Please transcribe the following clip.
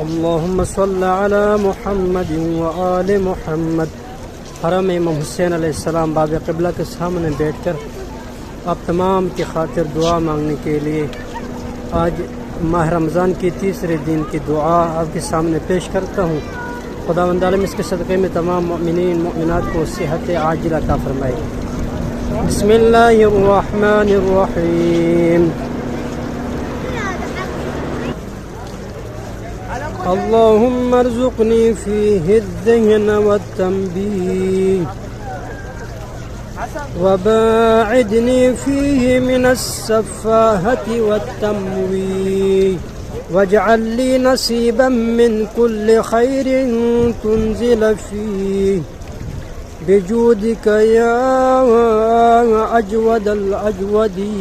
اللهم صل على محمد व आल मोहम्मद। हरम इमाम हुसैन अलैहिस्सलाम बाब क़िबला के सामने बैठकर आप तमाम की खातिर दुआ मांगने के लिए आज माह रमज़ान के तीसरे दिन की दुआ आपके सामने पेश करता हूँ। खुदावंद आलम इसके सदक़े में तमाम मोमिनीन मोमिनात को सेहत आजिला अता फरमाए। बिस्मिल्लाहिर्रहमानिर्रहीम। अल्लाहुम्मा अर्ज़ुक़नी फ़ीहि अज़्ज़हन वत्तंबीह वबाइदनी फ़ीहि मिनस्सफ़ाहति वत्तमवीह वजअल ली नसीबन मिन कुल्लि खैरिन तुंज़िल फ़ीहि बिजूदिका या अजवदल अजवदीन।